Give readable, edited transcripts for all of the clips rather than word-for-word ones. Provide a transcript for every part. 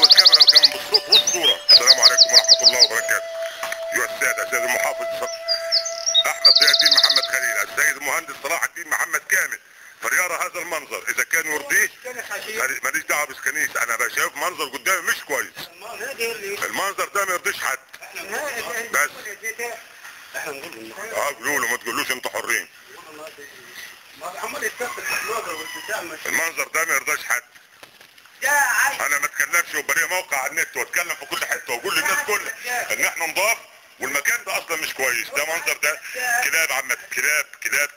والكاميرا كمان بالصوت والصورة. السلام عليكم ورحمة الله وبركاته. أيها السادة، السيد المحافظ أحمد ضياء الدين محمد خليل، السيد المهندس صلاح الدين محمد كامل، فليرى هذا المنظر إذا كان يرضيه. ماليش دعوة بسكنيس، أنا شايف منظر قدامي مش كويس. المنظر ده ما يرضيش حد. بس قولوا له، ما تقولوش أنتوا حرين. المنظر ده ما يرضاش حد. انا ما اتكلمش ويبقى ليا موقع على النت واتكلم في كل حته واقول للناس كلها ان احنا نضاف، والمكان ده اصلا مش كويس. ده منظر، ده كلاب عم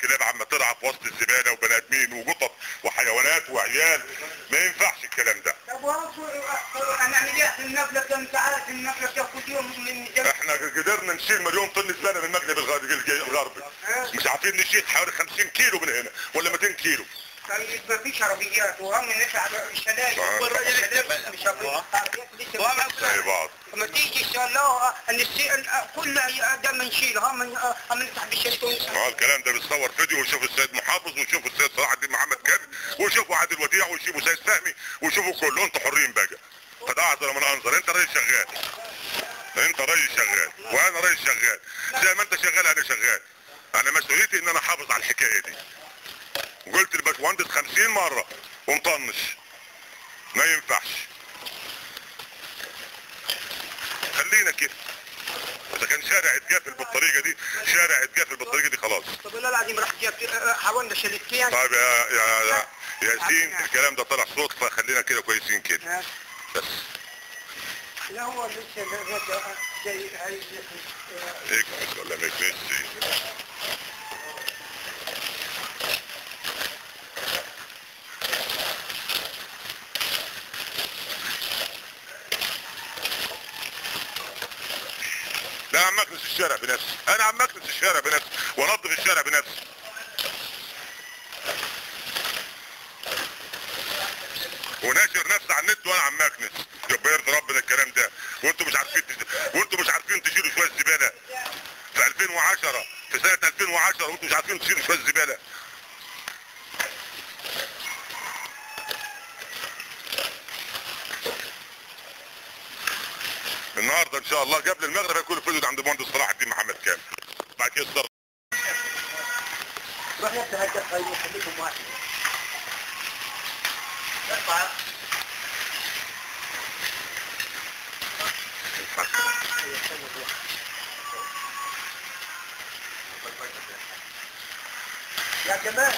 كلاب عم تلعب في وسط الزباله وبني ادمين وقطط وحيوانات وعيال. ما ينفعش الكلام ده. طب هنعمل ايه في المبلغ ده؟ انت عارف المبلغ ده كل يوم من احنا قدرنا نشيل مليون طن زباله من المغرب الغربي. مش عارفين نشيل حوالي 50 كيلو من هنا ولا 200 كيلو. طيب ما فيش عربيات وهم نطلع الشلايل والراجل مش زي بعض. ما تيجي ان شاء الله كل قدام نشيلها هم نفتح بالشركه. الكلام ده بيتصور فيديو ويشوف السيد محافظ ويشوف السيد صلاح الدين محمد كامل ويشوفوا عادل وديع ويشوفوا سيد فهمي ويشوفوا كله. انتوا حرين بقى. فده اعذر من انظر. انت رئيس شغال، انت رئيس شغال وانا رئيس شغال. زي ما انت شغال انا شغال. انا مسؤوليتي ان انا احافظ على الحكايه دي. قلت باشمهندس 50 مرة ومطنش، ما ينفعش. خلينا كده، اذا كان شارع اتقفل بالطريقة دي، شارع اتقفل بالطريقة دي خلاص. طب لا العظيم راح حاولنا شلتين. طيب يا ياسين، الكلام ده طلع صوت، فخلينا كده كويسين كده بس. لا هو لسه زي اكبس ولا ما يكبسش؟ لا عم اكنس الشارع بنفسي، انا عم اكنس الشارع بنفسي وانظف الشارع بنفسي. وناشر نفسي على النت وانا عم اكنس، يبقى يرضي ربنا الكلام ده. وانتم مش عارفين تشيلوا شويه زباله في 2010، في سنه 2010 وانتم مش عارفين تشيلوا شويه زباله. النهارده ان شاء الله قبل المغرب هيكون الفيديو عند المهندس صلاح الدين محمد كامل. بعد كده الصرف روح يفتح الدفع يخليكم واحد. ارفع. يا جمال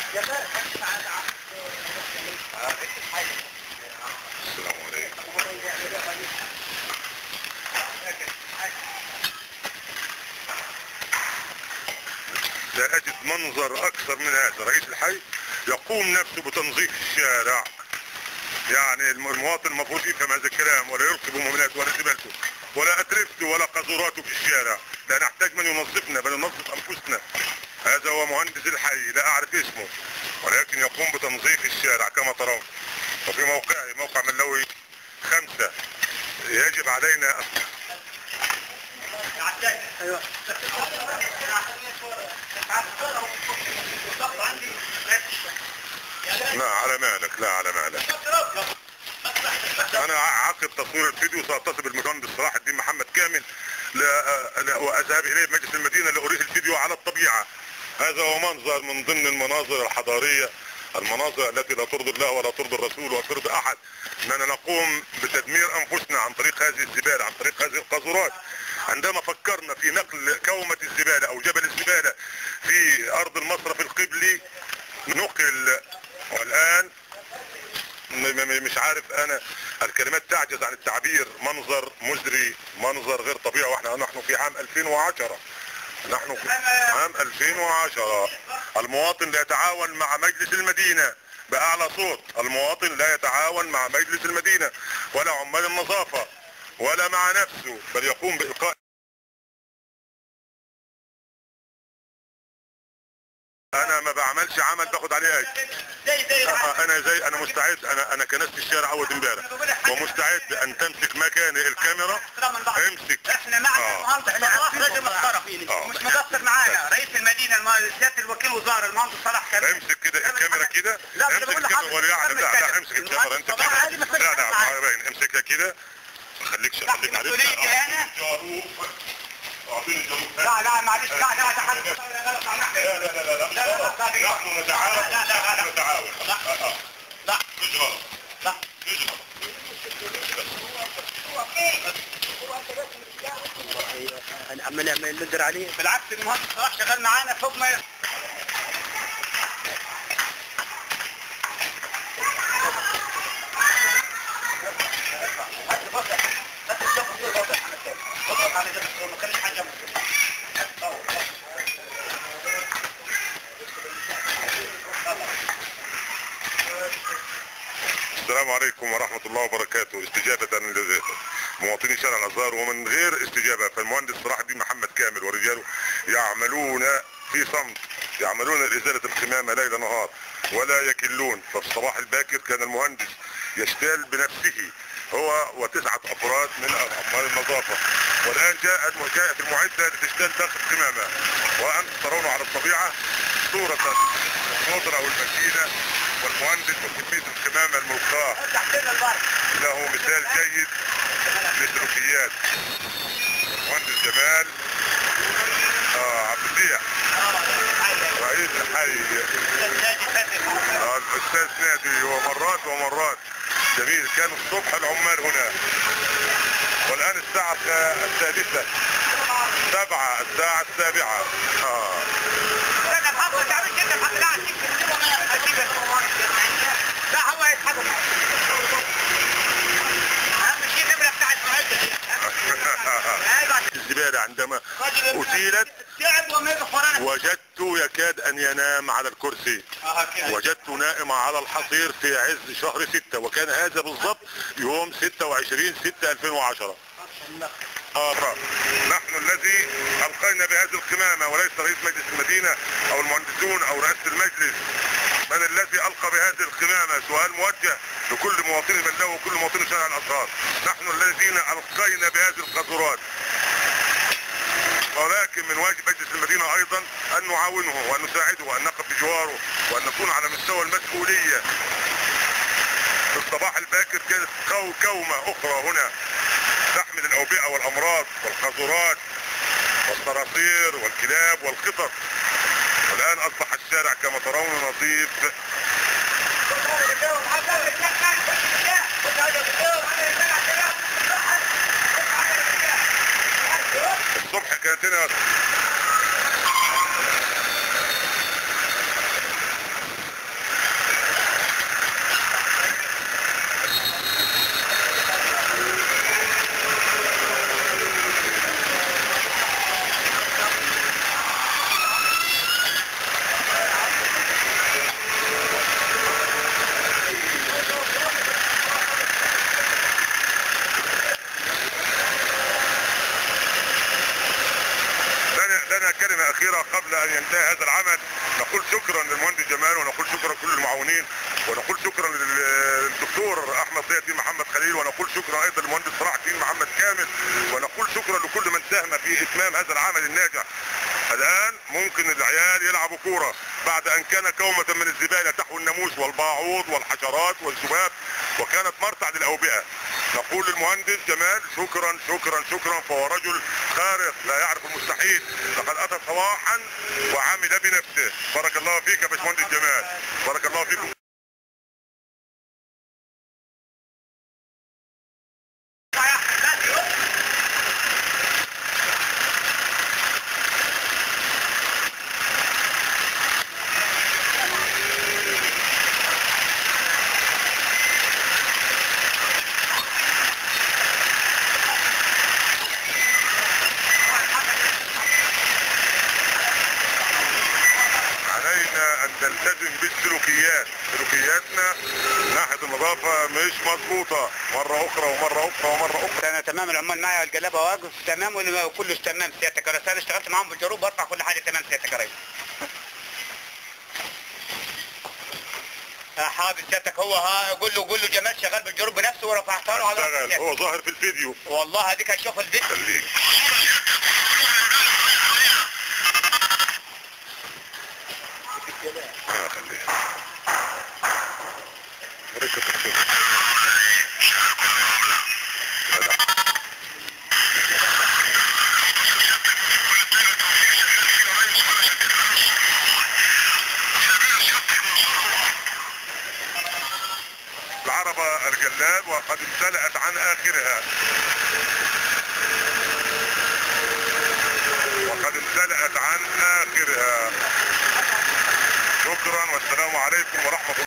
السلام عليكم. لا اجد منظر اكثر من هذا. رئيس الحي يقوم نفسه بتنظيف الشارع، يعني المواطن المفروض يفهم هذا الكلام ولا يلقي بمهملاته ولا زبالته ولا اترفته ولا قذوراته في الشارع. لا نحتاج من ينظفنا بل ننظف انفسنا. هذا هو مهندس الحي، لا اعرف اسمه، ولكن يقوم بتنظيف الشارع كما ترون. وفي موقع ملوي 5 يجب علينا. ايوه لا على مالك، لا على مالك. انا عقب تصوير الفيديو ساتصل بالمهندس صلاح الدين محمد كامل واذهب اليه مجلس المدينه لاريه الفيديو على الطبيعه. هذا هو منظر من ضمن المناظر الحضاريه، المناظر التي لا ترضي الله ولا ترضي الرسول ولا ترضي احد، اننا نقوم بتدمير انفسنا عن طريق هذه الزباله، عن طريق هذه القاذورات. عندما فكرنا في نقل كومة الزبالة او جبل الزبالة في ارض المصرف القبلي نقل، والان مش عارف، انا الكلمات تعجز عن التعبير. منظر مزري، منظر غير طبيعي. واحنا نحن في عام 2010، نحن في عام 2010. المواطن لا يتعاون مع مجلس المدينة بأعلى صوت، المواطن لا يتعاون مع مجلس المدينة ولا عمال النظافة ولا مع نفسه، بل يقوم بإلقاء. انا ما بعملش عمل باخد عليه اجر. انا مستعد، انا كنست الشارع اول امبارح ومستعد ان تمسك مكاني الكاميرا. امسك. احنا معنا المهندس راجل محترم مش مقصر معانا. رئيس المدينه سياده الوكيل وزاره المهندس صلاح كامل. امسك كده الكاميرا كده. امسك الكاميرا ولا يعلم. لا امسك الكاميرا انت كده. لا باين. امسكها كده. خليك عارف. لا معلش. لا ده حد. لا نحن نتعاون. لا مش غلط. لا مش غلط. عمال ندر عليه. بالعكس المهندس صلاح شغال معانا فوق ما السلام عليكم ورحمة الله وبركاته. استجابة لمواطني شارع الازهر ومن غير استجابة، فالمهندس صلاح الدين محمد كامل ورجاله يعملون في صمت، يعملون لإزالة القمامة ليل نهار ولا يكلون. ففي الصباح الباكر كان المهندس يشتغل بنفسه هو و9 افراد من عمال النظافة، والان جاءت المعدة لتشتغل داخل القمامة. وانتم ترون على الطبيعة صورة الموتر او الماكينة والمهندس وكمية القمامة الملقاة. له مثال جيد للسلوكيات. المهندس جمال عبد الفتاح رئيس الحي استاذ نادي ومرات ومرات. جميل. كان الصبح العمال هنا، والان الساعة السادسة، الساعة السابعة. لا هو يتحدث. اهم شيء النمرة بتاعت الزبالة عندما أزيلت وجدت يكاد أن ينام على الكرسي. وجدت نائم على الحصير في عز شهر 6، وكان هذا بالضبط يوم 26/6/2010. نحن الذي ألقينا بهذه القمامة، وليس رئيس مجلس المدينة أو المهندسون أو رئاسة المجلس. من الذي ألقى بهذه القمامة؟ سؤال موجه لكل مواطن بلده وكل مواطن شارع الأزهر. نحن الذين ألقينا بهذه القاذورات، ولكن من واجب مجلس المدينة أيضا أن نعاونه وأن نساعده وأن نقف بجواره وأن نكون على مستوى المسؤولية. في الصباح الباكر كانت كومة أخرى هنا تحمل الأوبئة والأمراض والقاذورات والصراصير والكلاب والقطط، والآن أصبح الشارع كما ترون نظيف. الصبح كانت هنا لنا كلمة أخيرة قبل أن ينتهي هذا العمل. نقول شكرا للمهندس جمال، ونقول شكرا لكل المعاونين، ونقول شكرا للدكتور أحمد ضياء الدين محمد خليل، ونقول شكرا أيضا للمهندس صلاح الدين محمد كامل، ونقول شكرا لكل من ساهم في إتمام هذا العمل الناجح. الآن ممكن العيال يلعبوا كورة بعد أن كان كومة من الزبالة تحوي الناموس والباعوض والحشرات والذباب، وكانت مرتع للأوبئة. نقول للمهندس جمال شكرا شكرا شكرا، فهو رجل خارق لا يعرف المستحيل. لقد أتى صباحا وعمل بنفسه. بارك الله فيك يا باشمهندس جمال، بارك الله فيكم. أن تلتزم بالسلوكيات. سلوكياتنا من ناحية النظافة مش مضبوطة، مرة أخرى ومرة أخرى ومرة أخرى. أنا تمام، العمال معايا الجلابة واقف تمام وكله تمام سيادتك. أنا اشتغلت معاهم بالجروب وأرفع كل حاجة تمام سيادتك يا ريس. حاضر سيادتك. هو قول له جمال شغال بالجروب بنفسه ورفعتها له على هو ظاهر في الفيديو. والله هديك هتشوف الفيديو. خليك. العربة الجلاد وقد امتلأت عن آخرها، وقد امتلأت عن آخرها. شكرا والسلام عليكم ورحمة الله.